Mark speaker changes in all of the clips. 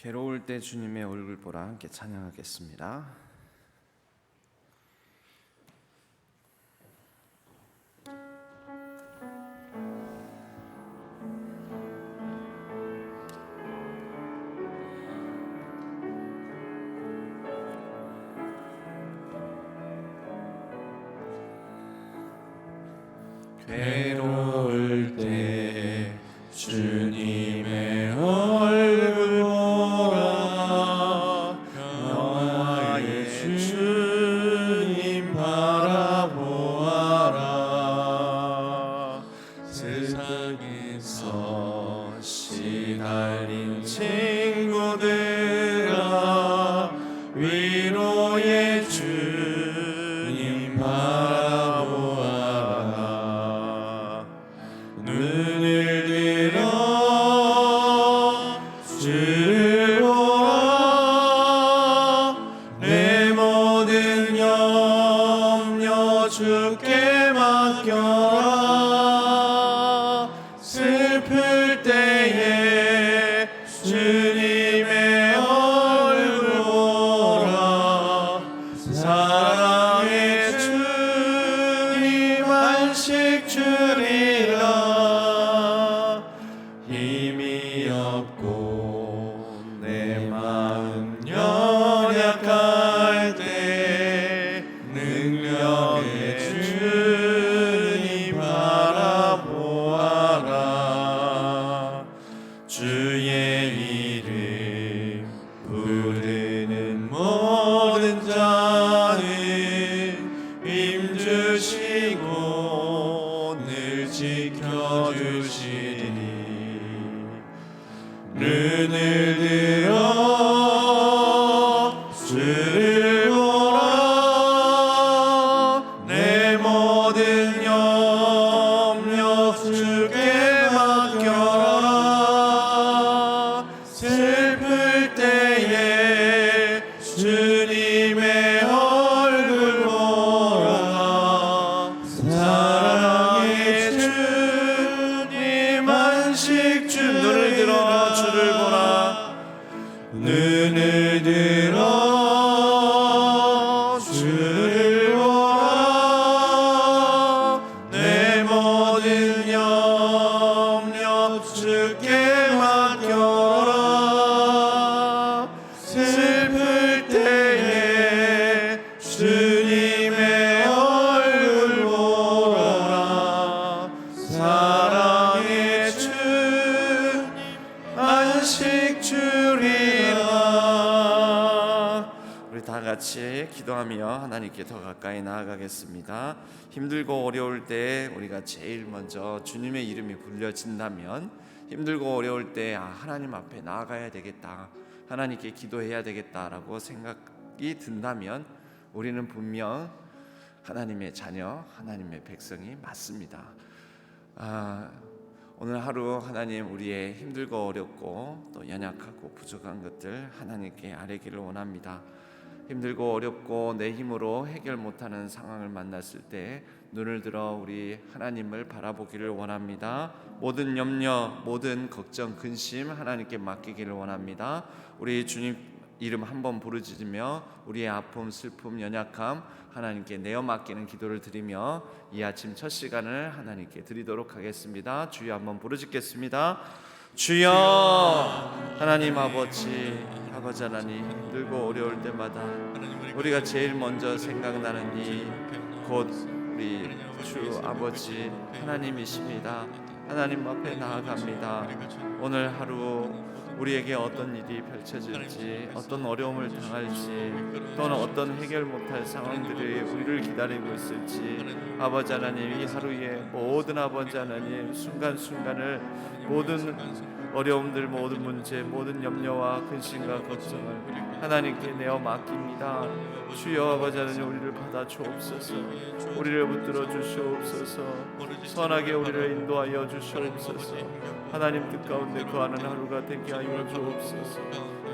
Speaker 1: 괴로울 때 주님의 얼굴 보라 함께 찬양하겠습니다.
Speaker 2: 괴로울 때 주님의 얼굴 보라. 평화의 주님 바라보아라. 세상에서 시달린 친구들아, 위로의 주님 바라보아라. 눈을 들어 주를 보라. 내 모든 염려 주께 맡겨라. 슬플 때에 주님의 얼굴 보라. 사랑의 주님 안식 주리라. 힘이 없고 내 마음 연약할 때 능력의 주님 바라보아라. 주의 이름 부르는 모든 자는 힘주시고 늘 지켜주시리. 눈을 들어 주를 보라. 내 모든 염려 주께 맡겨라. 슬플 때에 주님의 얼굴 보라. 사랑의 주님 안식 주. 눈을 들어 주를 보라. 눈을 들어 주를 보라. 내 모든 염려 주께 맡겨라. 슬플 때에 주님의 얼굴 보라. 사랑의 주님 안식 주리라.
Speaker 1: 우리 다 같이 기도하며 하나님께 더 가까이 나아가겠습니다. 힘들고 어려울 때 우리가 제일 먼저 주님의 이름이 불려진다면, 힘들고 어려울 때 하나님 앞에 나아가야 되겠다, 하나님께 기도해야 되겠다라고 생각이 든다면 우리는 분명 하나님의 자녀, 하나님의 백성이 맞습니다. 오늘 하루 하나님 우리의 힘들고 어렵고 또 연약하고 부족한 것들 하나님께 아뢰기를 원합니다. 힘들고 어렵고 내 힘으로 해결 못하는 상황을 만났을 때 눈을 들어 우리 하나님을 바라보기를 원합니다. 모든 염려, 모든 걱정, 근심 하나님께 맡기기를 원합니다. 우리 주님 이름 한번 부르짖으며 우리의 아픔, 슬픔, 연약함 하나님께 내어 맡기는 기도를 드리며 이 아침 첫 시간을 하나님께 드리도록 하겠습니다. 주여 한번 부르짖겠습니다. 주여 하나님 아버지 하나님, 힘들고 어려울 때마다 우리가 제일 먼저 생각나는 이 곧 우리 주 아버지 하나님이십니다. 하나님 앞에 나아갑니다. 오늘 하루 우리에게 어떤 일이 펼쳐질지, 어떤 어려움을 당할지, 또는 어떤 해결 못할 상황들이 우리를 기다리고 있을지, 아버지 하나님 이 하루에 모든 아버지 하나님 순간순간을 모든 어려움들, 모든 문제, 모든 염려와 근심과 걱정을 하나님께 내어 맡깁니다. 주여 아버지 하나님 우리를 받아 주옵소서. 우리를 붙들어 주시옵소서. 선하게 우리를 인도하여 주시옵소서. 하나님 뜻 가운데 거하는 하루가 되게 하여 주옵소서.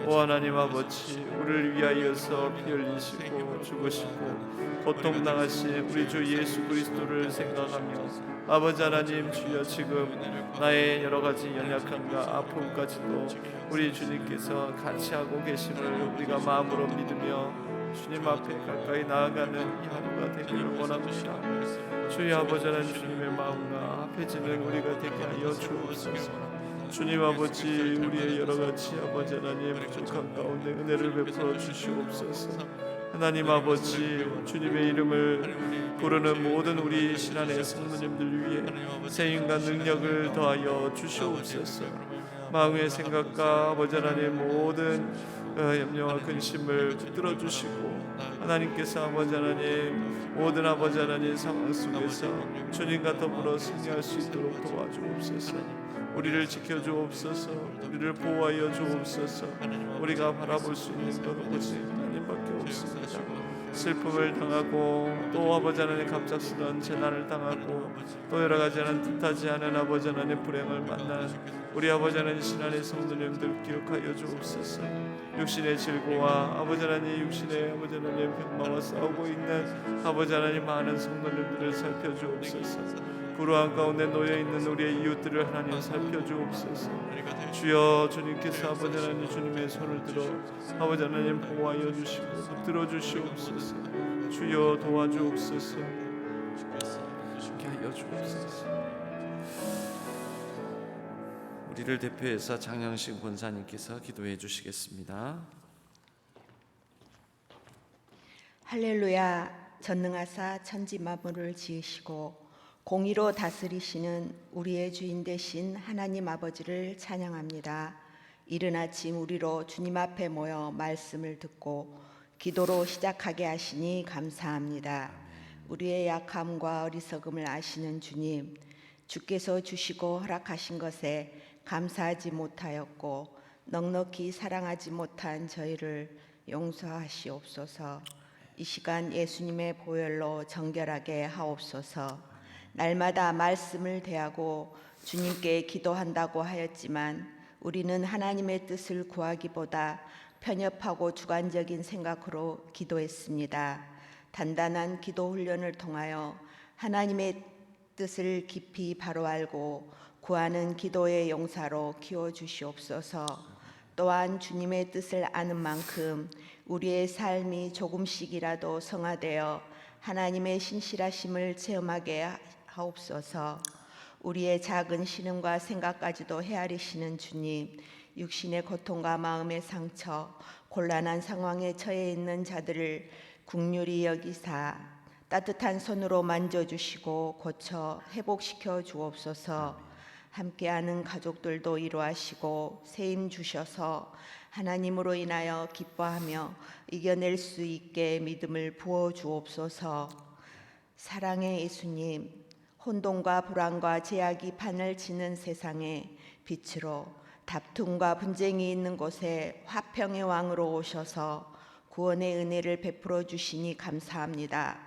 Speaker 1: 오 하나님 아버지, 우리를 위하여서 피 흘리시고 죽으시고 고통당하신 우리 주 예수 그리스도를 생각하며 아버지 하나님 주여 지금 나의 여러 가지 연약함과 아픔까지도 우리 주님께서 같이 하고 계심을 우리가 마음으로 믿으며 주님 앞에 가까이 나아가는 이 하루가 되기를 원합니다. 주의 아버지 하나님 주님의 마음과 합해지는 우리가 되게 하여 주옵소서. 주님 아버지 우리의 여러 가지 아버지 하나님 부족한 가운데 은혜를 베풀어 주시옵소서. 하나님 아버지 주님의 이름을 부르는 모든 우리 신안의 성도님들 위해 세임과 능력을 더하여 주시옵소서. 마음의 생각과 아버지 하나님 모든 염려와 근심을 붙들어 주시고 하나님께서 아버지 하나님 모든 아버지 하나님 상황 속에서 주님과 더불어 승리할 수 있도록 도와주옵소서. 우리를 지켜주옵소서. 우리를 보호하여 주옵소서. 우리가 바라볼 수 있는 것 오직 하나님밖에 없습니다. 슬픔을 당하고 또 아버지 하나님 갑작스러운 재난을 당하고 또 여러 가지 하나님 뜻하지 않은 아버지 하나님 불행을 만난 우리 아버지 하나님 신안의 성도님들 기억하여 주옵소서. 육신의 질고와 아버지 하나님 육신의 아버지 하나님 병마와 싸우고 있는 아버지 하나님 많은 성도님들을 살펴주옵소서. 불우한 가운데 놓여있는 우리의 이웃들을 하나님 살펴주옵소서. 주여 주님께서 아버지 하나님 주님의 손을 들어 아버지 하나님 보호하여 주시고 붙들어 주시옵소서. 주여 도와주옵소서. 함께 하여 주옵소서. 우리를 대표해서 장영신 권사님께서 기도해 주시겠습니다.
Speaker 3: 할렐루야. 전능하사 천지 만물을 지으시고 공의로 다스리시는 우리의 주인 되신 하나님 아버지를 찬양합니다. 이른 아침 우리로 주님 앞에 모여 말씀을 듣고 기도로 시작하게 하시니 감사합니다. 우리의 약함과 어리석음을 아시는 주님, 주께서 주시고 허락하신 것에 감사하지 못하였고 넉넉히 사랑하지 못한 저희를 용서하시옵소서. 이 시간 예수님의 보혈로 정결하게 하옵소서. 날마다 말씀을 대하고 주님께 기도한다고 하였지만 우리는 하나님의 뜻을 구하기보다 편협하고 주관적인 생각으로 기도했습니다. 단단한 기도 훈련을 통하여 하나님의 뜻을 깊이 바로 알고 구하는 기도의 용사로 키워주시옵소서. 또한 주님의 뜻을 아는 만큼 우리의 삶이 조금씩이라도 성화되어 하나님의 신실하심을 체험하게 하옵소서. 우리의 작은 신음과 생각까지도 헤아리시는 주님, 육신의 고통과 마음의 상처, 곤란한 상황에 처해 있는 자들을 긍휼히 여기사 따뜻한 손으로 만져주시고 고쳐 회복시켜 주옵소서. 함께하는 가족들도 위로하시고 세임 주셔서 하나님으로 인하여 기뻐하며 이겨낼 수 있게 믿음을 부어 주옵소서. 사랑의 예수님, 혼돈과 불안과 제약이 판을 치는 세상에 빛으로 다툼과 분쟁이 있는 곳에 화평의 왕으로 오셔서 구원의 은혜를 베풀어 주시니 감사합니다.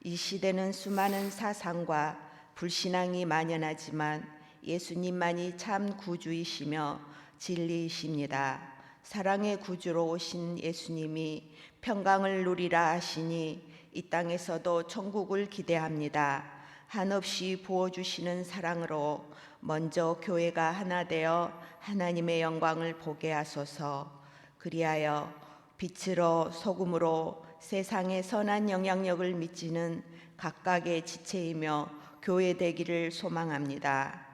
Speaker 3: 이 시대는 수많은 사상과 불신앙이 만연하지만 예수님만이 참 구주이시며 진리이십니다. 사랑의 구주로 오신 예수님이 평강을 누리라 하시니 이 땅에서도 천국을 기대합니다. 한없이 부어주시는 사랑으로 먼저 교회가 하나 되어 하나님의 영광을 보게 하소서. 그리하여 빛으로 소금으로 세상의 선한 영향력을 미치는 각각의 지체이며 교회 되기를 소망합니다.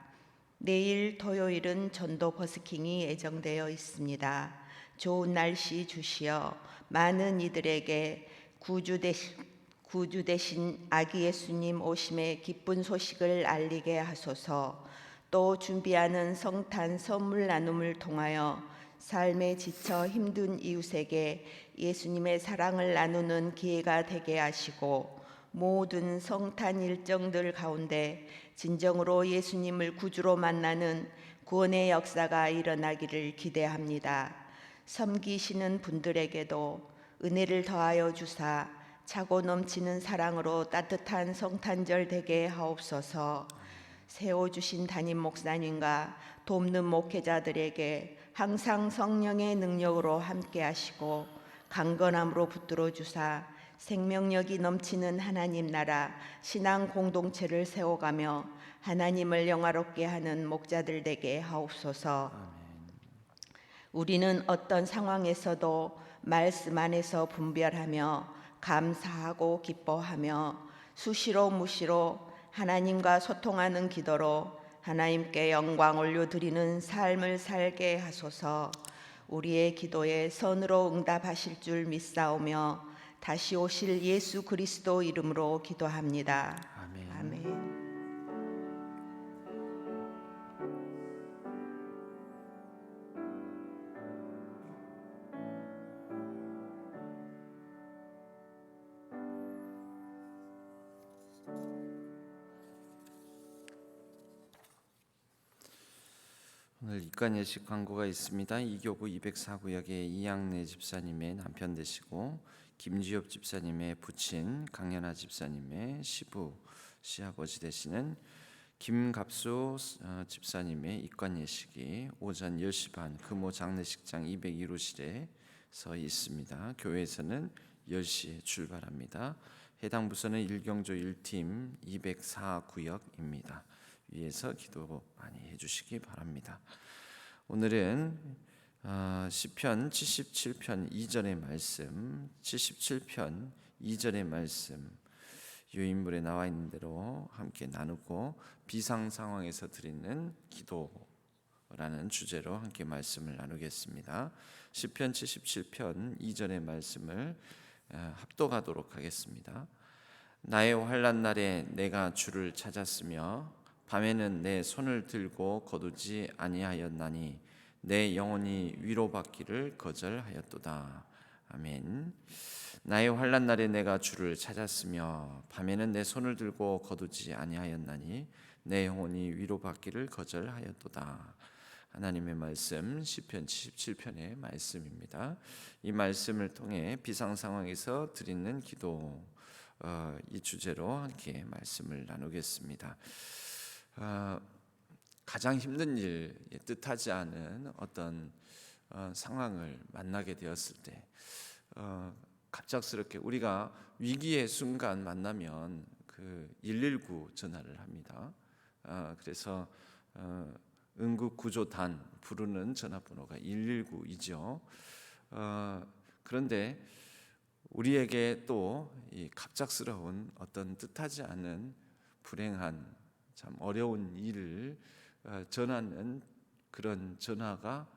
Speaker 3: 내일 토요일은 전도 버스킹이 예정되어 있습니다. 좋은 날씨 주시어 많은 이들에게 구주 대신 아기 예수님 오심의 기쁜 소식을 알리게 하소서. 또 준비하는 성탄 선물 나눔을 통하여 삶에 지쳐 힘든 이웃에게 예수님의 사랑을 나누는 기회가 되게 하시고 모든 성탄 일정들 가운데 진정으로 예수님을 구주로 만나는 구원의 역사가 일어나기를 기대합니다. 섬기시는 분들에게도 은혜를 더하여 주사 차고 넘치는 사랑으로 따뜻한 성탄절 되게 하옵소서. 세워주신 담임 목사님과 돕는 목회자들에게 항상 성령의 능력으로 함께 하시고 강건함으로 붙들어 주사 생명력이 넘치는 하나님 나라 신앙 공동체를 세워가며 하나님을 영화롭게 하는 목자들 되게 하옵소서. 우리는 어떤 상황에서도 말씀 안에서 분별하며 감사하고 기뻐하며 수시로 무시로 하나님과 소통하는 기도로 하나님께 영광 올려드리는 삶을 살게 하소서. 우리의 기도에 선으로 응답하실 줄 믿사오며 다시 오실 예수 그리스도 이름으로 기도합니다.
Speaker 1: 아멘.
Speaker 3: 아멘.
Speaker 1: 오늘 입관 예식 광고가 있습니다. 이교구 204구역의 이양래 집사님의 남편 되시고 김주엽 집사님의 부친, 강연아 집사님의 시아버지 되시는 김갑수 집사님의 입관 예식이 오전 10시 반 금호 장례식장 201호실에서 있습니다. 교회에서는 10시에 출발합니다. 해당 부서는 일경조 1팀 204구역입니다. 위에서 기도 많이 해주시기 바랍니다. 오늘은 시편 77편 2절의 말씀, 77편 2절의 말씀 유인물에 나와 있는 대로 함께 나누고 비상 상황에서 드리는 기도라는 주제로 함께 말씀을 나누겠습니다. 시편 77편 2절의 말씀을 합독하도록 하겠습니다. 나의 환난 날에 내가 주를 찾았으며 밤에는 내 손을 들고 거두지 아니하였나니 내 영혼이 위로받기를 거절하였도다. 아멘. 나의 환난 날에 내가 주를 찾았으며 밤에는 내 손을 들고 거두지 아니하였나니 내 영혼이 위로받기를 거절하였도다. 하나님의 말씀 시편 77편의 말씀입니다. 이 말씀을 통해 비상 상황에서 드리는 기도 이 주제로 함께 말씀을 나누겠습니다. 가장 힘든 일, 뜻하지 않은 어떤 상황을 만나게 되었을 때 갑작스럽게 우리가 위기의 순간 만나면 그 119 전화를 합니다. 그래서 응급구조단 부르는 전화번호가 119이죠. 그런데 우리에게 또 이 갑작스러운 어떤 뜻하지 않은 불행한 참 어려운 일을 전하는 그런 전화가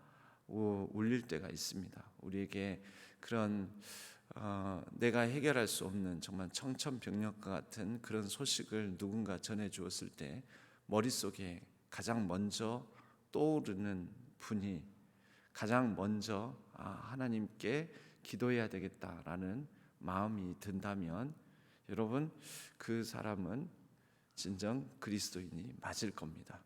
Speaker 1: 울릴 때가 있습니다. 우리에게 그런 내가 해결할 수 없는 정말 청천벽력과 같은 그런 소식을 누군가 전해 주었을 때 머릿속에 가장 먼저 떠오르는 분이 가장 먼저 하나님께 기도해야 되겠다라는 마음이 든다면 여러분 그 사람은 진정 그리스도인이 맞을 겁니다.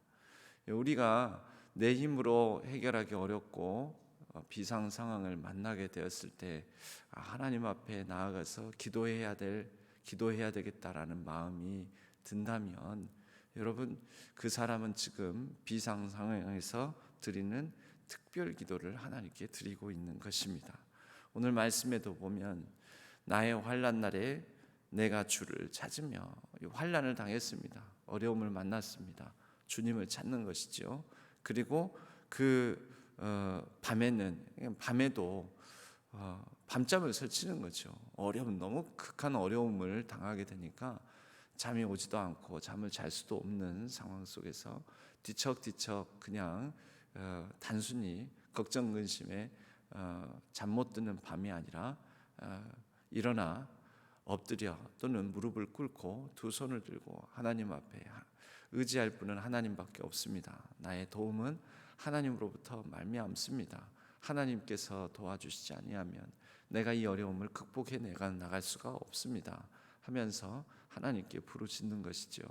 Speaker 1: 우리가 내 힘으로 해결하기 어렵고 비상 상황을 만나게 되었을 때 하나님 앞에 나아가서 기도해야 되겠다라는 마음이 든다면 여러분 그 사람은 지금 비상 상황에서 드리는 특별 기도를 하나님께 드리고 있는 것입니다. 오늘 말씀에도 보면 나의 환난 날에 내가 주를 찾으며 환난을 당했습니다. 어려움을 만났습니다. 주님을 찾는 것이죠. 그리고 그 밤에도 밤잠을 설치는 거죠. 너무 극한 어려움을 당하게 되니까 잠이 오지도 않고 잠을 잘 수도 없는 상황 속에서 뒤척뒤척 그냥 단순히 걱정 근심에 잠 못 드는 밤이 아니라 일어나 엎드려 또는 무릎을 꿇고 두 손을 들고 하나님 앞에 의지할 분은 하나님밖에 없습니다. 나의 도움은 하나님으로부터 말미암습니다. 하나님께서 도와주시지 아니하면 내가 이 어려움을 극복해 나갈 수가 없습니다 하면서 하나님께 부르짖는 것이죠.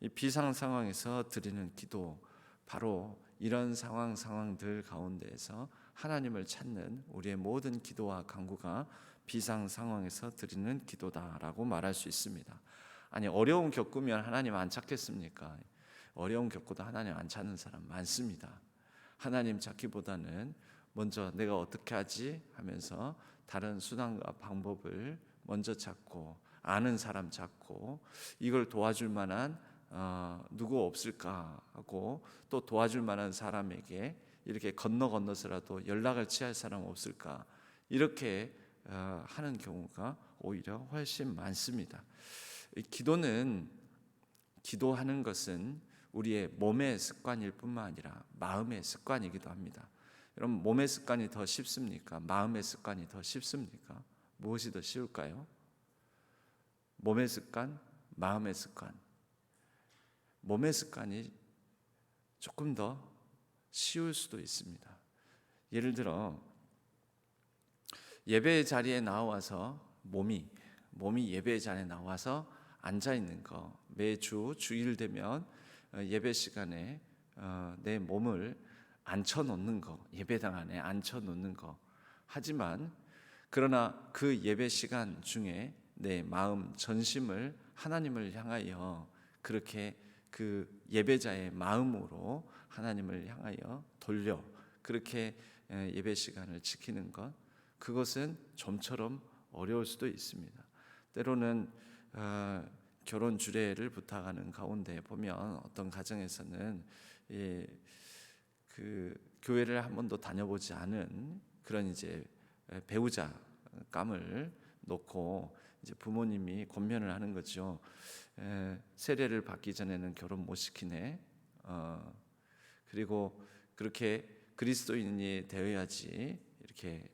Speaker 1: 이 비상 상황에서 드리는 기도, 바로 이런 상황들 가운데에서 하나님을 찾는 우리의 모든 기도와 간구가 비상 상황에서 드리는 기도다라고 말할 수 있습니다. 아니 어려움 겪으면 하나님 안 찾겠습니까? 어려움 겪고도 하나님 안 찾는 사람 많습니다. 하나님 찾기보다는 먼저 내가 어떻게 하지 하면서 다른 수단과 방법을 먼저 찾고 아는 사람 찾고 이걸 도와줄 만한 누구 없을까 하고 또 도와줄 만한 사람에게 이렇게 건너서라도 연락을 취할 사람 없을까 이렇게 하는 경우가 오히려 훨씬 많습니다. 기도하는 것은 우리의 몸의 습관일 뿐만 아니라 마음의 습관이기도 합니다. 여러분, 몸의 습관이 더 쉽습니까? 마음의 습관이 더 쉽습니까? 무엇이 더 쉬울까요? 몸의 습관, 마음의 습관. 몸의 습관이 조금 더 쉬울 수도 있습니다. 예를 들어 예배 자리에 나와서 몸이 예배 자리에 나와서 앉아 있는 거, 매주 주일 되면 예배 시간에 내 몸을 앉혀 놓는 거, 예배당 안에 앉혀 놓는 거. 하지만 그러나 그 예배 시간 중에 내 마음 전심을 하나님을 향하여 그렇게 그 예배자의 마음으로 하나님을 향하여 돌려 그렇게 예배 시간을 지키는 것, 그것은 좀처럼 어려울 수도 있습니다. 때로는 결혼 주례를 부탁하는 가운데 보면 어떤 가정에서는 그 교회를 한 번도 다녀보지 않은 그런 이제 배우자 감을 놓고 이제 부모님이 권면을 하는 거죠. 세례를 받기 전에는 결혼 못 시키네. 그리고 그렇게 그리스도인이 되어야지 이렇게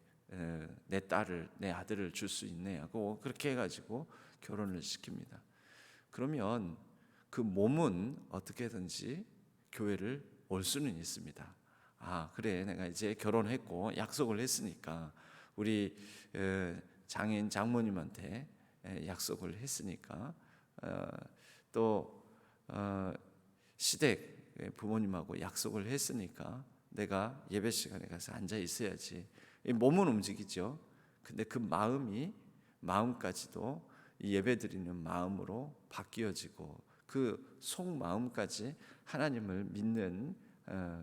Speaker 1: 내 딸을, 내 아들을 줄 수 있네 하고 그렇게 해가지고 결혼을 시킵니다. 그러면 그 몸은 어떻게든지 교회를 올 수는 있습니다. 그래, 내가 이제 결혼했고 약속을 했으니까 우리 장인 장모님한테 약속을 했으니까 또 시댁 부모님하고 약속을 했으니까 내가 예배 시간에 가서 앉아 있어야지. 이 몸은 움직이죠. 근데 그 마음까지도 이 예배드리는 마음으로 바뀌어지고 그 속마음까지 하나님을 믿는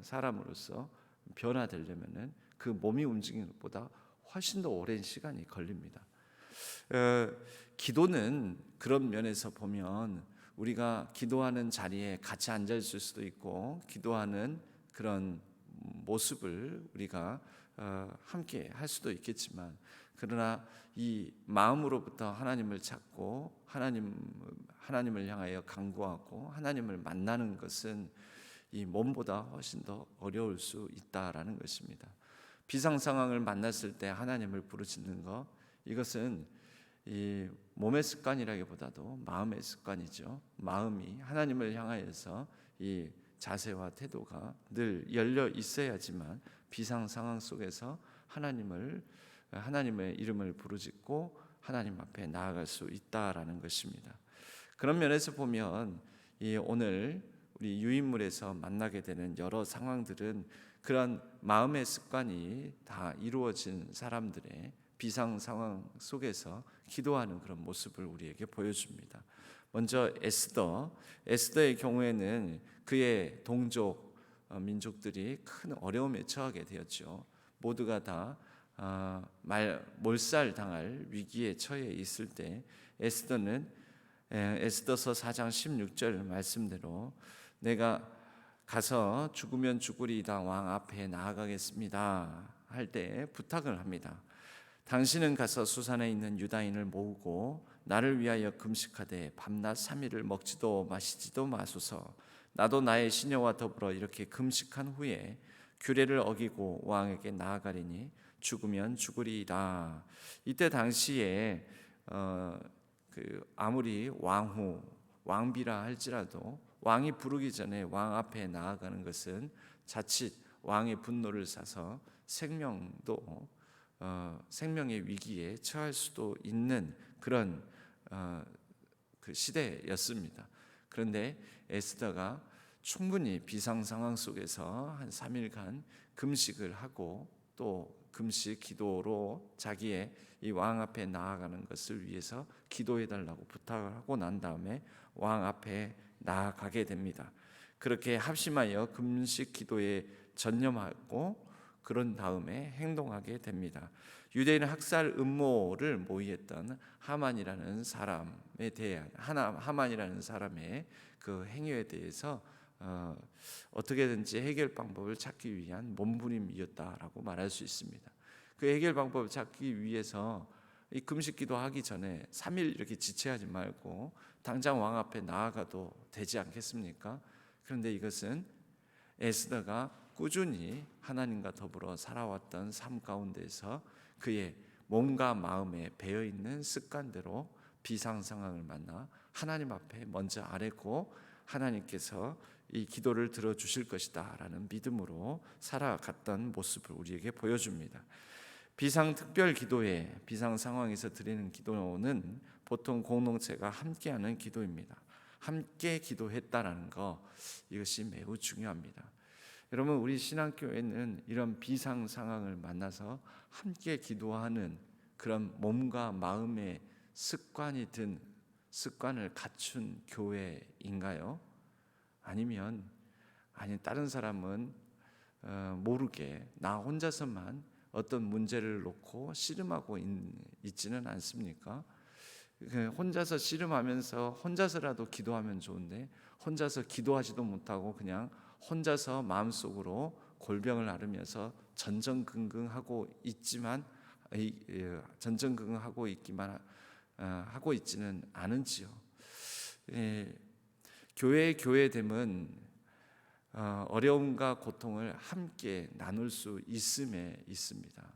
Speaker 1: 사람으로서 변화되려면은 그 몸이 움직이는 것보다 훨씬 더 오랜 시간이 걸립니다. 기도는 그런 면에서 보면 우리가 기도하는 자리에 같이 앉아 있을 수도 있고 기도하는 그런 모습을 우리가 함께 할 수도 있겠지만, 그러나 이 마음으로부터 하나님을 찾고 하나님을 향하여 간구하고 하나님을 만나는 것은 이 몸보다 훨씬 더 어려울 수 있다라는 것입니다. 비상 상황을 만났을 때 하나님을 부르짖는 것, 이것은 이 몸의 습관이라기보다도 마음의 습관이죠. 마음이 하나님을 향하여서 이 자세와 태도가 늘 열려 있어야지만 비상 상황 속에서 하나님의 이름을 부르짖고 하나님 앞에 나아갈 수 있다라는 것입니다. 그런 면에서 보면 오늘 우리 유인물에서 만나게 되는 여러 상황들은 그런 마음의 습관이 다 이루어진 사람들의 비상 상황 속에서 기도하는 그런 모습을 우리에게 보여줍니다. 먼저 에스더의 경우에는 그의 동족 민족들이 큰 어려움에 처하게 되었죠. 모두가 다 몰살당할 위기에 처해 있을 때 에스더는 에스더서 4장 16절 말씀대로 내가 가서 죽으면 죽으리이다 왕 앞에 나아가겠습니다 할 때 부탁을 합니다. 당신은 가서 수산에 있는 유다인을 모으고 나를 위하여 금식하되 밤낮 3일을 먹지도 마시지도 마소서. 나도 나의 시녀와 더불어 이렇게 금식한 후에 규례를 어기고 왕에게 나아가리니 죽으면 죽으리이다. 이때 당시에 아무리 왕비라 할지라도 왕이 부르기 전에 왕 앞에 나아가는 것은 자칫 왕의 분노를 사서 생명의 위기에 처할 수도 있는 그런 그 시대였습니다. 그런데 에스더가 충분히 비상 상황 속에서 한 3일간 금식을 하고 또 금식 기도로 자기의 이 왕 앞에 나아가는 것을 위해서 기도해 달라고 부탁을 하고 난 다음에 왕 앞에 나아가게 됩니다. 그렇게 합심하여 금식 기도에 전념하고 그런 다음에 행동하게 됩니다. 유대인 학살 음모를 모의했던 하만이라는 사람에 대한 하만이라는 사람의 그 행위에 대해서 어떻게든지 해결 방법을 찾기 위한 몸부림이었다라고 말할 수 있습니다. 그 해결 방법을 찾기 위해서 이 금식기도 하기 전에 3일 이렇게 지체하지 말고 당장 왕 앞에 나아가도 되지 않겠습니까? 그런데 이것은 에스더가 꾸준히 하나님과 더불어 살아왔던 삶 가운데서 그의 몸과 마음에 배어있는 습관대로 비상 상황을 만나 하나님 앞에 먼저 아뢰고 하나님께서 이 기도를 들어주실 것이다 라는 믿음으로 살아갔던 모습을 우리에게 보여줍니다. 비상 특별 기도회, 비상 상황에서 드리는 기도는 보통 공동체가 함께하는 기도입니다. 함께 기도했다라는 거, 이것이 매우 중요합니다. 여러분, 우리 신앙교회는 이런 비상 상황을 만나서 함께 기도하는 그런 몸과 마음의 습관이 든 습관을 갖춘 교회인가요? 아니면 다른 사람은 모르게 나 혼자서만 어떤 문제를 놓고 씨름하고 있지는 않습니까? 혼자서 씨름하면서 혼자서라도 기도하면 좋은데 혼자서 기도하지도 못하고 그냥 혼자서 마음속으로 골병을 앓으면서 전전긍긍하고 있지만 하고 있지는 않은지요. 교회됨은 어려움과 고통을 함께 나눌 수 있음에 있습니다.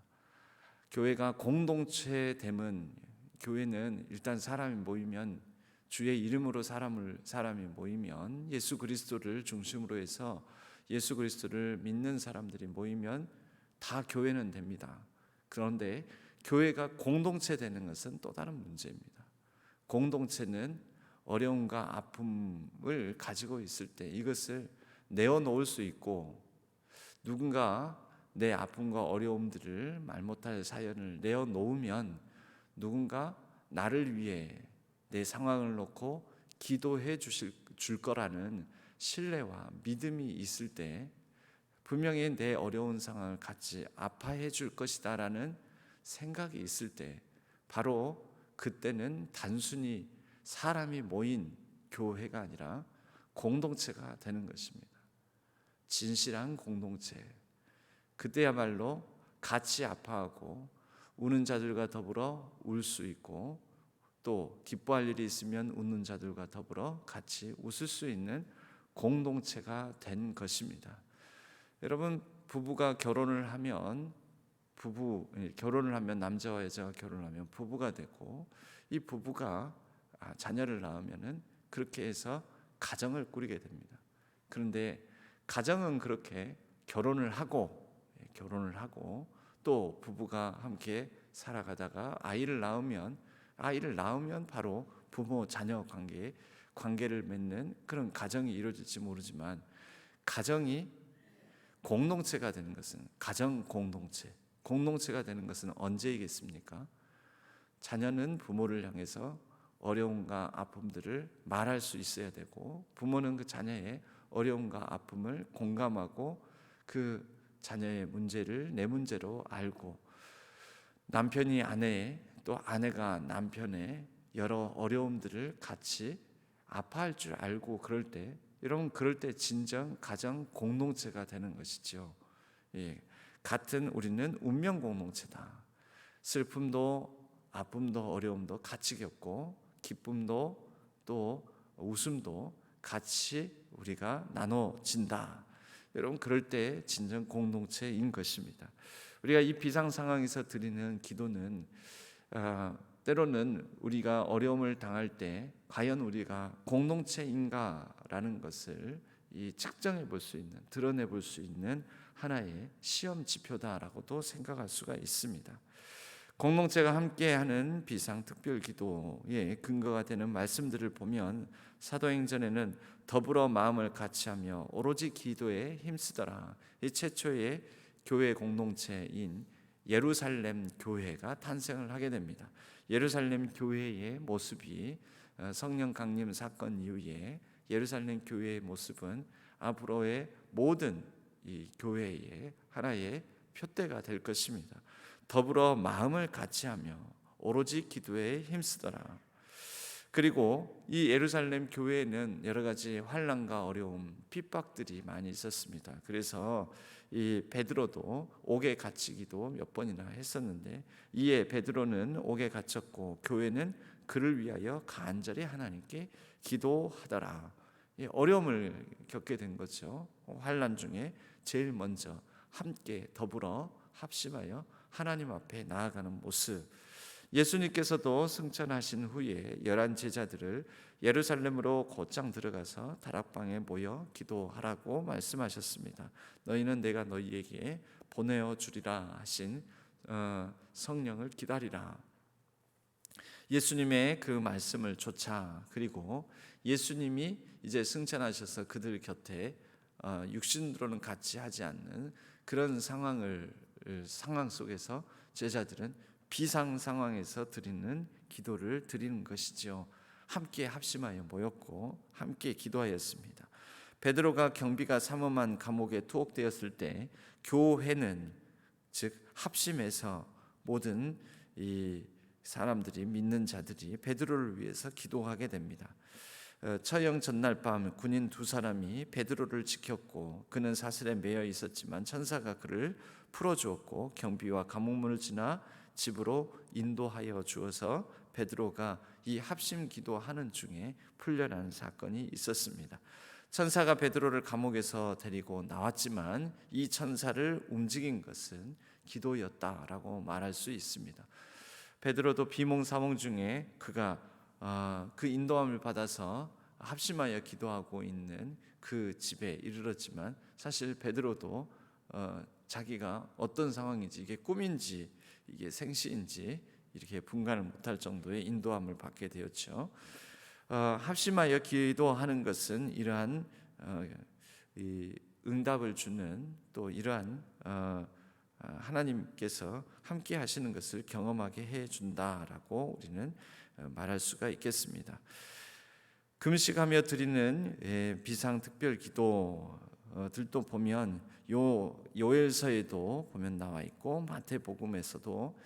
Speaker 1: 교회가 공동체됨은, 교회는 일단 사람이 모이면, 주의 이름으로 사람이 모이면, 예수 그리스도를 중심으로 해서 예수 그리스도를 믿는 사람들이 모이면 다 교회는 됩니다. 그런데 교회가 공동체 되는 것은 또 다른 문제입니다. 공동체는 어려움과 아픔을 가지고 있을 때 이것을 내어놓을 수 있고, 누군가 내 아픔과 어려움들을 말 못할 사연을 내어놓으면 누군가 나를 위해 내 상황을 놓고 기도해 줄 거라는 신뢰와 믿음이 있을 때, 분명히 내 어려운 상황을 같이 아파해 줄 것이다 라는 생각이 있을 때, 바로 그때는 단순히 사람이 모인 교회가 아니라 공동체가 되는 것입니다. 진실한 공동체. 그때야말로 같이 아파하고 우는 자들과 더불어 울 수 있고, 또 기뻐할 일이 있으면 웃는 자들과 더불어 같이 웃을 수 있는 공동체가 된 것입니다. 여러분, 부부가 결혼을 하면 남자와 여자가 결혼하면 부부가 되고, 이 부부가 자녀를 낳으면은 그렇게 해서 가정을 꾸리게 됩니다. 그런데 가정은 그렇게 결혼을 하고 또 부부가 함께 살아가다가 아이를 낳으면 바로 부모 자녀 관계를 맺는 그런 가정이 이루어질지 모르지만, 가정이 공동체가 되는 것은, 가정 공동체가 되는 것은 언제이겠습니까? 자녀는 부모를 향해서 어려움과 아픔들을 말할 수 있어야 되고, 부모는 그 자녀의 어려움과 아픔을 공감하고 그 자녀의 문제를 내 문제로 알고, 남편이 아내의, 또 아내가 남편의 여러 어려움들을 같이 아파할 줄 알고, 그럴 때 진정 가정 공동체가 되는 것이죠. 같은 우리는 운명 공동체다. 슬픔도 아픔도 어려움도 같이 겪고, 기쁨도 또 웃음도 같이 우리가 나눠진다. 여러분, 그럴 때 진정 공동체인 것입니다. 우리가 이 비상 상황에서 드리는 기도는 때로는 우리가 어려움을 당할 때 과연 우리가 공동체인가라는 것을 측정해 볼 수 있는, 드러내 볼 수 있는 하나의 시험 지표다라고도 생각할 수가 있습니다. 공동체가 함께하는 비상 특별 기도의 근거가 되는 말씀들을 보면, 사도행전에는 더불어 마음을 같이하며 오로지 기도에 힘쓰더라. 이 최초의 교회 공동체인 예루살렘 교회가 탄생을 하게 됩니다. 예루살렘 교회의 모습이 성령 강림 사건 이후에 예루살렘 교회의 모습은 앞으로의 모든 이 교회의 하나의 표대가 될 것입니다. 더불어 마음을 같이하며 오로지 기도에 힘쓰더라. 그리고 이 예루살렘 교회에는 여러 가지 환난과 어려움, 핍박들이 많이 있었습니다. 그래서 이 베드로도 옥에 갇히기도 몇 번이나 했었는데, 이에 베드로는 옥에 갇혔고 교회는 그를 위하여 간절히 하나님께 기도하더라. 어려움을 겪게 된 거죠. 환난 중에 제일 먼저 함께 더불어 합심하여 하나님 앞에 나아가는 모습. 예수님께서도 승천하신 후에 11 제자들을 예루살렘으로 곧장 들어가서 다락방에 모여 기도하라고 말씀하셨습니다. 너희는 내가 너희에게 보내어 주리라 하신 성령을 기다리라. 예수님의 그 말씀을 좇아, 그리고 예수님이 이제 승천하셔서 그들 곁에 육신으로는 같이 하지 않는 그런 상황 속에서 제자들은 비상 상황에서 드리는 기도를 드리는 것이죠. 함께 합심하여 모였고 함께 기도하였습니다. 베드로가 경비가 삼엄한 감옥에 투옥되었을 때 교회는, 즉 합심해서 모든 이 사람들이, 믿는 자들이 베드로를 위해서 기도하게 됩니다. 처형 전날 밤 군인 2사람이 베드로를 지켰고 그는 사슬에 매여 있었지만 천사가 그를 풀어주었고 경비와 감옥문을 지나 집으로 인도하여 주어서 베드로가 이 합심 기도하는 중에 풀려나는 사건이 있었습니다. 천사가 베드로를 감옥에서 데리고 나왔지만 이 천사를 움직인 것은 기도였다라고 말할 수 있습니다. 베드로도 비몽사몽 중에 그가 그 인도함을 받아서 합심하여 기도하고 있는 그 집에 이르렀지만, 사실 베드로도 자기가 어떤 상황인지, 이게 꿈인지 이게 생시인지 이렇게 분간을 못할 정도의 인도함을 받게 되었죠. 합심하여 기도하는 것은 이러한 이 응답을 주는, 또 이러한 하나님께서 함께 하시는 것을 경험하게 해준다라고 우리는 말할 수가 있겠습니다. 금식하며 드리는 비상특별 기도들도 보면 요엘서에도 보면 나와 있고, 마태복음에서도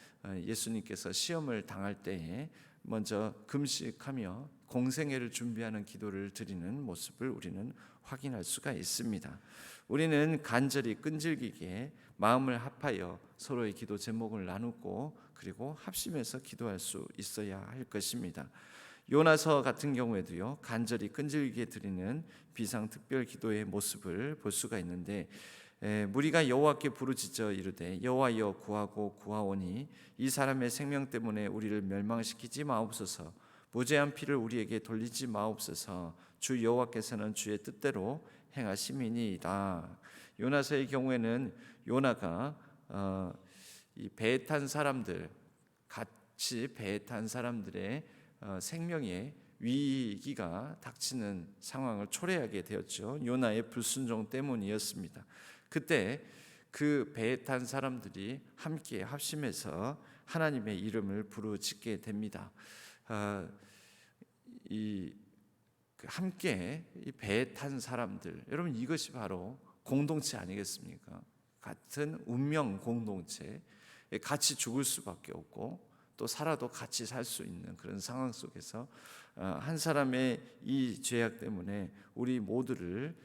Speaker 1: 예수님께서 시험을 당할 때에 먼저 금식하며 공생애를 준비하는 기도를 드리는 모습을 우리는 확인할 수가 있습니다. 우리는 간절히 끈질기게 마음을 합하여 서로의 기도 제목을 나누고 그리고 합심해서 기도할 수 있어야 할 것입니다. 요나서 같은 경우에도요, 간절히 끈질기게 드리는 비상특별 기도의 모습을 볼 수가 있는데, 무리가 여호와께 부르짖어 이르되 여호와여 구하고 구하오니 이 사람의 생명 때문에 우리를 멸망시키지 마옵소서. 무죄한 피를 우리에게 돌리지 마옵소서. 주 여호와께서는 주의 뜻대로 행하심이니이다. 요나서의 경우에는 요나가 이 배에 탄 사람들, 같이 배에 탄 사람들의 생명에 위기가 닥치는 상황을 초래하게 되었죠. 요나의 불순종 때문이었습니다. 그때 그 배에 탄 사람들이 함께 합심해서 하나님의 이름을 부르짖게 됩니다. 함께 이 배에 탄 사람들, 여러분 이것이 바로 공동체 아니겠습니까? 같은 운명 공동체, 같이 죽을 수밖에 없고 또 살아도 같이 살 수 있는 그런 상황 속에서 한 사람의 이 죄악 때문에 우리 모두를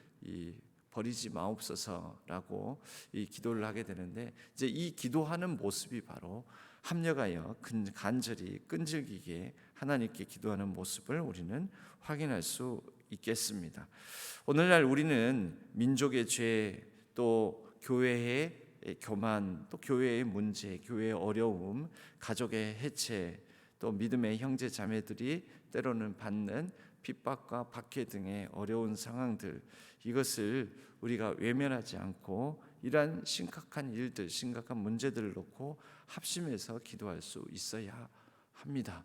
Speaker 1: 버리지 마옵소서라고 이 기도를 하게 되는데, 이제 이 기도하는 모습이 바로 합력하여 간절히 끈질기게 하나님께 기도하는 모습을 우리는 확인할 수 있겠습니다. 오늘날 우리는 민족의 죄, 또 교회의 교만, 또 교회의 문제, 교회의 어려움, 가족의 해체, 또 믿음의 형제 자매들이 때로는 받는 핍박과 박해 등의 어려운 상황들, 이것을 우리가 외면하지 않고 이러한 심각한 일들, 심각한 문제들을 놓고 합심해서 기도할 수 있어야 합니다.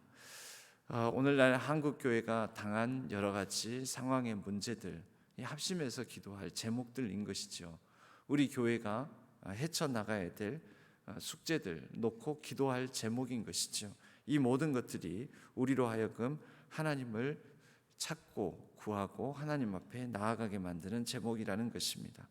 Speaker 1: 오늘날 한국교회가 당한 여러 가지 상황의 문제들, 합심해서 기도할 제목들인 것이죠. 우리 교회가 헤쳐나가야 될 숙제들 놓고 기도할 제목인 것이죠. 이 모든 것들이 우리로 하여금 하나님을 찾고 구하고 하나님 앞에 나아가게 만드는 제목이라는 것입니다.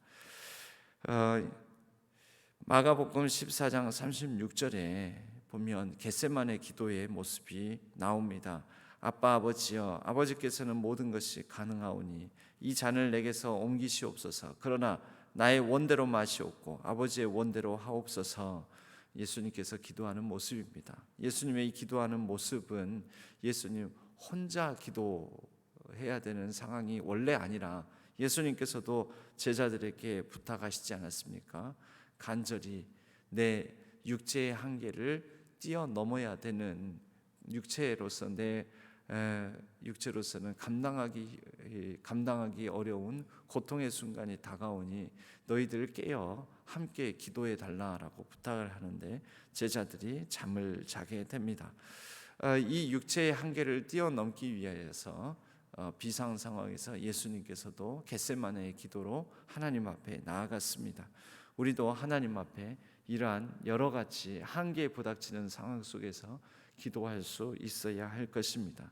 Speaker 1: 마가복음 14장 36절에 보면 겟세마네 기도의 모습이 나옵니다. 아빠 아버지여, 아버지께서는 모든 것이 가능하오니 이 잔을 내게서 옮기시옵소서. 그러나 나의 원대로 마시옵고 아버지의 원대로 하옵소서. 예수님께서 기도하는 모습입니다. 예수님의 이 기도하는 모습은 예수님 혼자 기도해야 되는 상황이 원래 아니라 예수님께서도 제자들에게 부탁하시지 않았습니까? 간절히 내 육체의 한계를 뛰어넘어야 되는 육체로서는 감당하기 어려운 고통의 순간이 다가오니 너희들 깨어 함께 기도해 달라라고 부탁을 하는데 제자들이 잠을 자게 됩니다. 이 육체의 한계를 뛰어넘기 위해서 비상 상황에서 예수님께서도 겟세마네의 기도로 하나님 앞에 나아갔습니다. 우리도 하나님 앞에 이러한 여러 가지 한계에 부닥치는 상황 속에서 기도할 수 있어야 할 것입니다.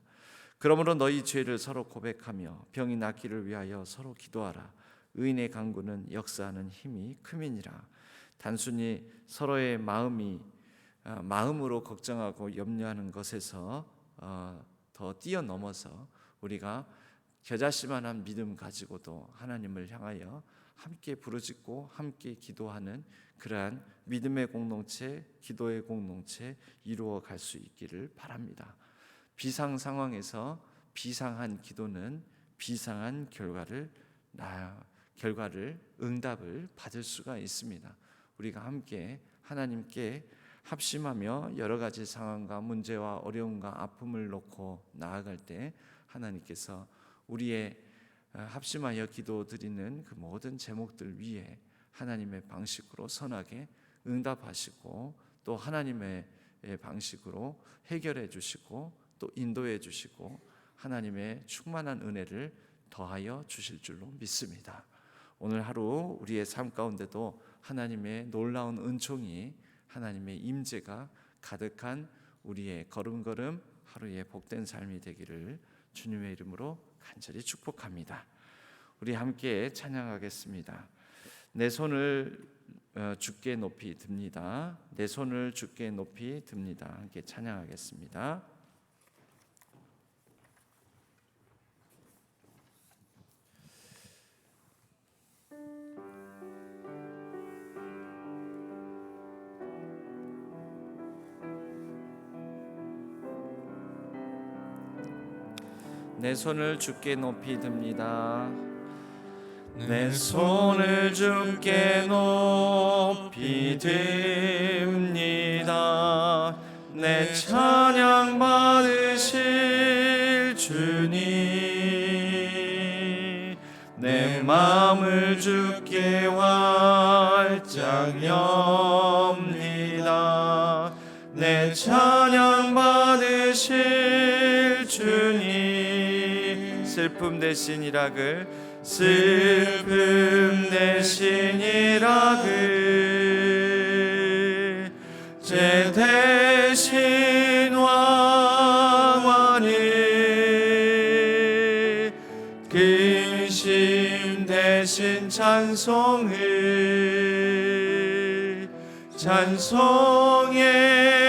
Speaker 1: 그러므로 너희 죄를 서로 고백하며 병이 낫기를 위하여 서로 기도하라. 의인의 간구는 역사하는 힘이 큼이니라. 단순히 서로의 마음으로 걱정하고 염려하는 것에서 더 뛰어넘어서 우리가 겨자씨만한 믿음 가지고도 하나님을 향하여 함께 부르짖고 함께 기도하는 그러한 믿음의 공동체, 기도의 공동체 이루어 갈 수 있기를 바랍니다. 비상 상황에서 비상한 기도는 비상한 응답을 받을 수가 있습니다. 우리가 함께 하나님께 합심하며 여러 가지 상황과 문제와 어려움과 아픔을 놓고 나아갈 때 하나님께서 우리의 합심하여 기도드리는 그 모든 제목들 위에 하나님의 방식으로 선하게 응답하시고 또 하나님의 방식으로 해결해 주시고 또 인도해 주시고 하나님의 충만한 은혜를 더하여 주실 줄로 믿습니다. 오늘 하루 우리의 삶 가운데도 하나님의 놀라운 은총이 하나님의 임재가 가득한 우리의 걸음걸음 하루의 복된 삶이 되기를 주님의 이름으로 간절히 축복합니다. 우리 함께 찬양하겠습니다. 내 손을 주께 높이 듭니다. 내 손을 주께 높이 듭니다. 함께 찬양하겠습니다. 내 손을 주께 높이 듭니다.
Speaker 2: 내 손을 주께 높이 듭니다. 내 찬양 받으실 주님, 내 마음을 주께 활짝 엽니다. 내 찬양 받으실 주님,
Speaker 1: 슬픔 대신 이락을
Speaker 2: 슬픔 대신 이락을 제 대신 왕관을 근심 대신 찬송의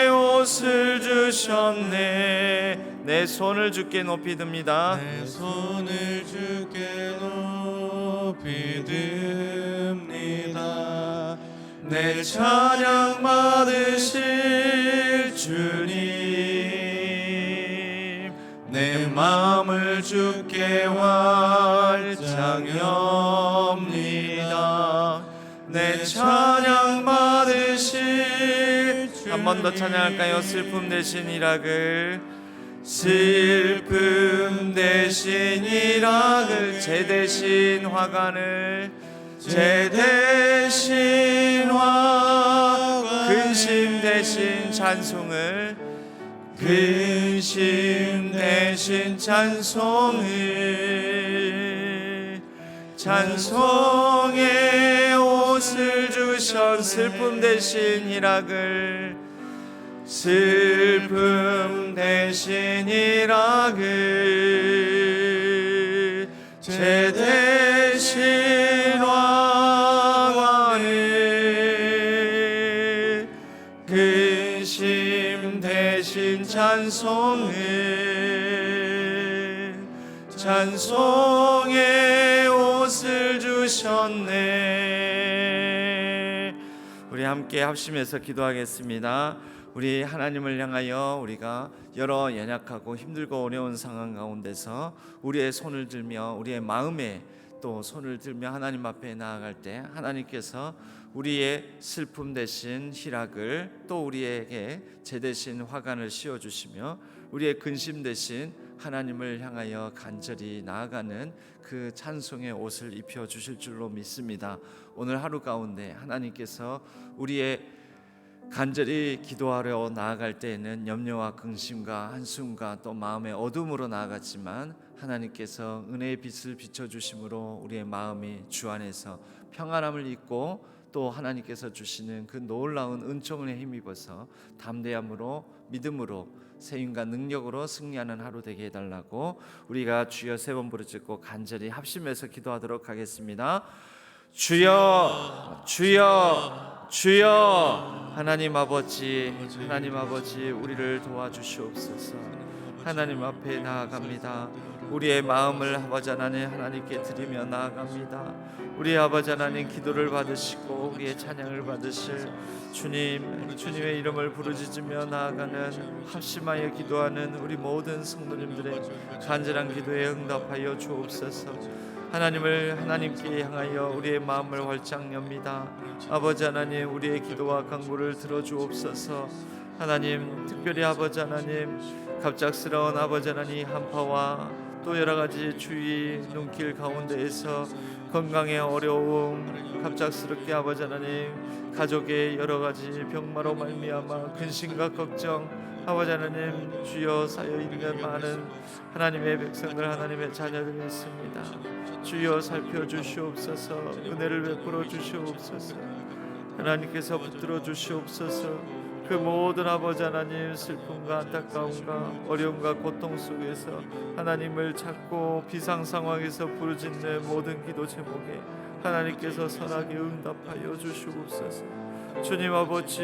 Speaker 2: 옷을 주셨네.
Speaker 1: 내 손을 주께 높이 듭니다.
Speaker 2: 내 손을 주께 높이 듭니다. 내 찬양 받으실 주님, 내 마음을 주께 활짝 엽니다. 내 찬양 받으실 주님,
Speaker 1: 한 번 더 찬양할까요? 슬픔 대신 이락을
Speaker 2: 슬픔 대신 이락을
Speaker 1: 제 대신 화관을
Speaker 2: 제 대신 화관을
Speaker 1: 근심 대신 찬송을
Speaker 2: 근심 대신 찬송의 옷을 주셨네.
Speaker 1: 슬픔 대신 이락을
Speaker 2: 슬픔 대신 이락을 제 대신 왕관을 대신 찬송의 옷을 주셨네.
Speaker 1: 우리 함께 합심해서 기도하겠습니다. 우리 하나님을 향하여 우리가 여러 연약하고 힘들고 어려운 상황 가운데서 우리의 손을 들며 우리의 마음에 또 손을 들며 하나님 앞에 나아갈 때 하나님께서 우리의 슬픔 대신 희락을, 또 우리에게 제 대신 화관을 씌워주시며 우리의 근심 대신 하나님을 향하여 간절히 나아가는 그 찬송의 옷을 입혀주실 줄로 믿습니다. 오늘 하루 가운데 하나님께서 우리의 간절히 기도하려 나아갈 때에는 염려와 근심과 한숨과 또 마음의 어둠으로 나아갔지만 하나님께서 은혜의 빛을 비춰주심으로 우리의 마음이 주 안에서 평안함을 잊고 또 하나님께서 주시는 그 놀라운 은총을 힘입어서 담대함으로 믿음으로 세임과 능력으로 승리하는 하루 되게 해달라고 우리가 주여 세 번 부르짖고 간절히 합심해서 기도하도록 하겠습니다. 주여 주여 주여. 하나님 아버지 우리를 도와주시옵소서. 하나님 앞에 나아갑니다. 우리의 마음을 아버지 하나님 하나님께 드리며 나아갑니다. 우리 아버지 하나님 기도를 받으시고 우리의 찬양을 받으실 주님의 이름을 부르짖으며 나아가는 합심하여 기도하는 우리 모든 성도님들의 간절한 기도에 응답하여 주옵소서. 하나님께 향하여 우리의 마음을 활짝 엽니다. 아버지 하나님 우리의 기도와 간구를 들어주옵소서. 하나님 특별히 아버지 하나님 갑작스러운 아버지 하나님 한파와 또 여러가지 주위 눈길 가운데에서 건강의 어려움, 갑작스럽게 아버지 하나님 가족의 여러가지 병마로 말미암아 근심과 걱정 아버지 하나님 주여 쌓여있는 많은 하나님의 백성들 하나님의 자녀들이 있습니다. 주여 살펴주시옵소서. 은혜를 베풀어 주시옵소서. 하나님께서 붙들어 주시옵소서. 그 모든 아버지 하나님 슬픔과 안타까움과 어려움과 고통 속에서 하나님을 찾고 비상 상황에서 부르짖는 모든 기도 제목에 하나님께서 선하게 응답하여 주시옵소서. 주님 아버지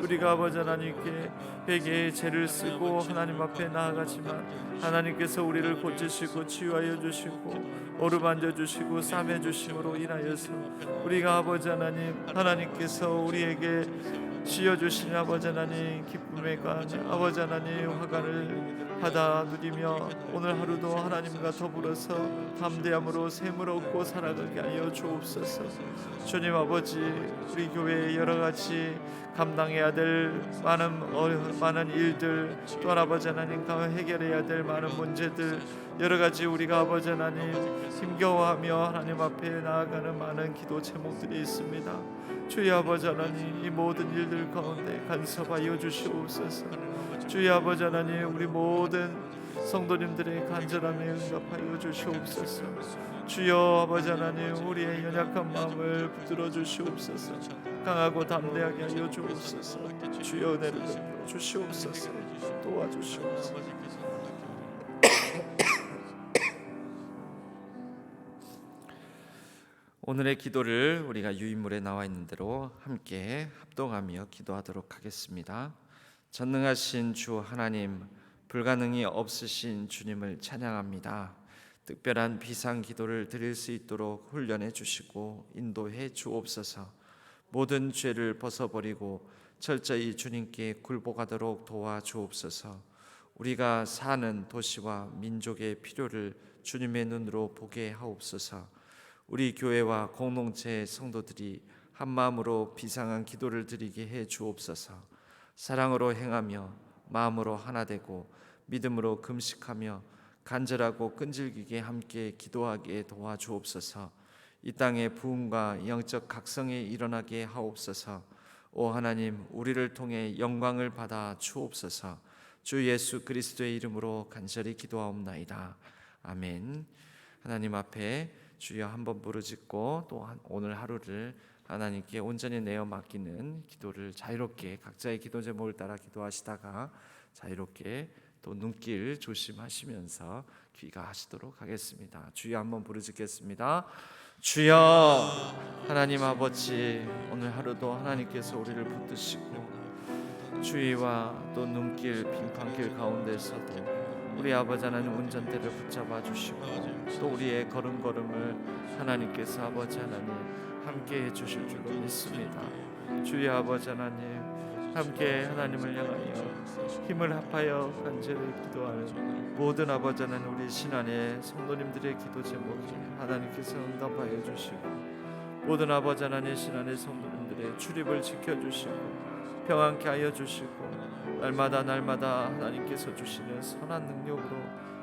Speaker 1: 우리가 아버지 하나님께 회개의 죄를 쓰고 하나님 앞에 나아가지만 하나님께서 우리를 고치시고 치유하여 주시고 어루만져 주시고 싸매 주심으로 인하여서 우리가 아버지 하나님께서 우리에게 씌워주신 아버지 하나님 기쁨의 관 아버지 하나님 화관을 받아 누리며 오늘 하루도 하나님과 더불어서 담대함으로 샘을 얻고 살아가게 하여 주옵소서. 주님 아버지 우리 교회의 여러가지 감당해야 될 많은 일들 또한 아버지 하나님과 해결해야 될 많은 문제들 여러가지 우리가 아버지 하나님 힘겨워하며 하나님 앞에 나아가는 많은 기도 제목들이 있습니다. 주여 아버지 하나님 이 모든 일들 가운데 간섭하여 주시옵소서. 주여 아버지 하나님 우리 모든 성도님들의 간절함에 응답하여 주시옵소서. 주여 아버지 하나님 우리의 연약한 마음을 붙들어 주시옵소서. 강하고 담대하게 하여 주옵소서. 주여 은혜를 베풀어 주시옵소서. 도와주시옵소서. 오늘의 기도를 우리가 유인물에 나와 있는 대로 함께 합동하며 기도하도록 하겠습니다. 전능하신 주 하나님, 불가능이 없으신 주님을 찬양합니다. 특별한 비상 기도를 드릴 수 있도록 훈련해 주시고 인도해 주옵소서. 모든 죄를 벗어버리고 철저히 주님께 굴복하도록 도와주옵소서. 우리가 사는 도시와 민족의 필요를 주님의 눈으로 보게 하옵소서. 우리 교회와 공동체의 성도들이 한마음으로 비상한 기도를 드리게 해 주옵소서. 사랑으로 행하며 마음으로 하나 되고 믿음으로 금식하며 간절하고 끈질기게 함께 기도하게 도와주옵소서. 이 땅의 부흥과 영적 각성이 일어나게 하옵소서. 오 하나님 우리를 통해 영광을 받아 주옵소서. 주 예수 그리스도의 이름으로 간절히 기도하옵나이다. 아멘. 하나님 앞에 주여 한번 부르짖고 또 오늘 하루를 하나님께 온전히 내어 맡기는 기도를 자유롭게 각자의 기도 제목을 따라 기도하시다가 자유롭게 또 눈길 조심하시면서 귀가하시도록 하겠습니다. 주여 한번 부르짖겠습니다. 주여 하나님 아버지 오늘 하루도 하나님께서 우리를 붙드시고 주위와 또 눈길 빙판길 가운데서도 우리 아버지 하나님 운전대를 붙잡아 주시고 또 우리의 걸음걸음을 하나님께서 아버지 하나님 함께 해주실 줄로 믿습니다. 주의 아버지 하나님 함께 하나님을 향하여 힘을 합하여 간절히 기도하는 모든 아버지 하나님 우리 신안의 성도님들의 기도 제목이 하나님께서 응답하여 주시고 모든 아버지 하나님 신안의 성도님들의 출입을 지켜주시고 평안케 하여 주시고 날마다 하나님께서 주시는 선한 능력으로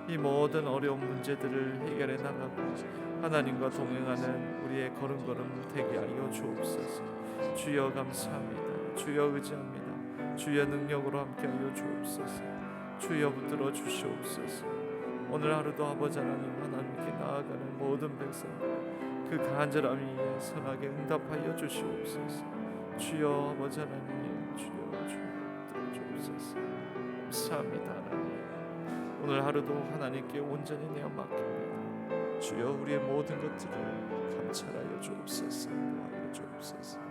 Speaker 1: 이 모든 어려운 문제들을 해결해 나가고 하나님과 동행하는 우리의 걸음걸음 되게 하여 주옵소서. 주여 감사합니다. 주여 의지합니다. 주여 능력으로 함께 하여 주옵소서. 주여 붙들어 주시옵소서. 오늘 하루도 아버지 하나님께 나아가는 모든 백성들 그 간절함 위에 선하게 응답하여 주시옵소서. 주여 아버지 하나님 주여 붙들어 주옵소서. 감사합니다. 하나님 오늘 하루도 하나님께 온전히 내어 맡깁니다. 주여 우리의 모든 것들을 감찰하여 주옵소서. 도와여 주옵소서.